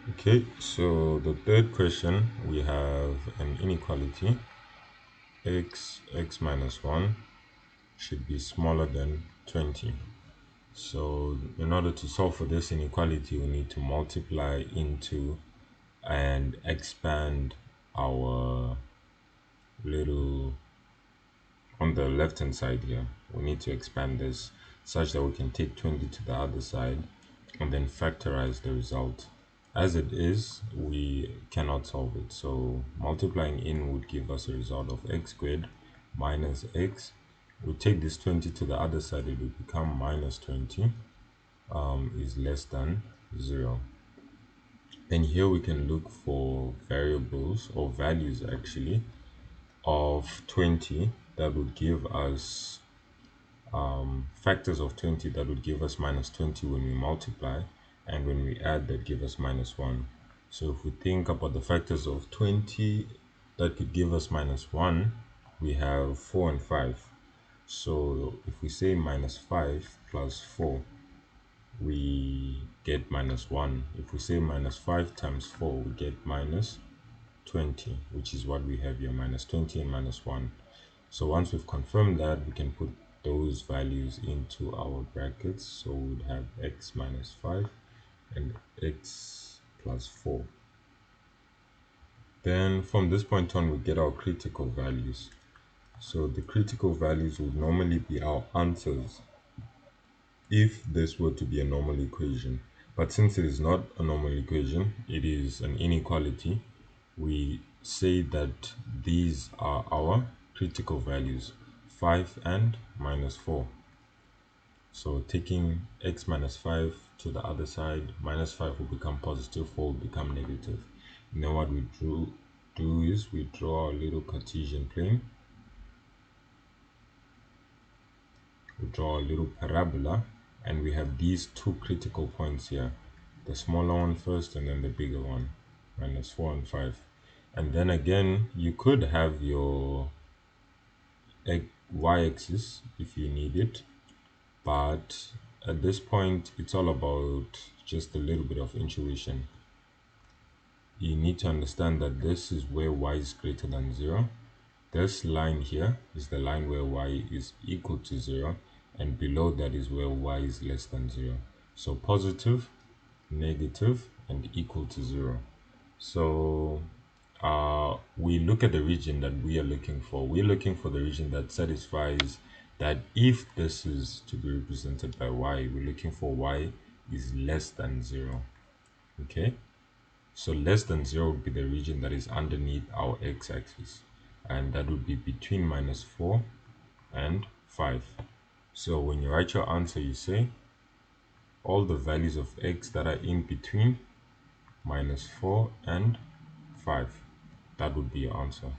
Okay, so the third question, we have an inequality. X minus 1 should be smaller than 20. So in order to solve for this inequality, we need to multiply into and expand our little, on the left hand side here, we need to expand this such that we can take 20 to the other side and then factorize the result. As it is, we cannot solve it. So multiplying in would give us a result of x squared minus x. We take this 20 to the other side, it will become minus 20 is less than 0. Then here we can look for variables or values actually of 20 that would give us factors of 20 that would give us minus 20 when we multiply, and when we add that give us minus 1. So if we think about the factors of 20 that could give us minus 1, we have 4 and 5. So if we say minus 5 plus 4, we get minus 1. If we say minus 5 times 4, we get minus 20, which is what we have here, minus 20 and minus 1. So once we've confirmed that, we can put those values into our brackets. So we would have x minus 5 and x plus 4. Then from this point on, we get our critical values. So the critical values would normally be our answers if this were to be a normal equation. But since it is not a normal equation, it is an inequality, we say that these are our critical values, 5 and minus 4. So taking x minus 5 to the other side, minus 5 will become positive, 4 will become negative. And then what we do is we draw a little Cartesian plane. We draw a little parabola, and we have these two critical points here, the smaller one first and then the bigger one, minus 4 and 5. And then again, you could have your y-axis if you need it, but at this point it's all about just a little bit of intuition. You need to understand that this is where y is greater than 0. This line here is the line where y is equal to 0, and below that is where y is less than 0. So positive, negative, and equal to 0. So we look at the region that we are looking for. We're looking for the region that satisfies that if this is to be represented by y, we're looking for y is less than 0. Okay, so less than 0 would be the region that is underneath our x-axis, and that would be between minus 4 and 5. So when you write your answer, you say all the values of x that are in between minus 4 and 5. That would be your answer.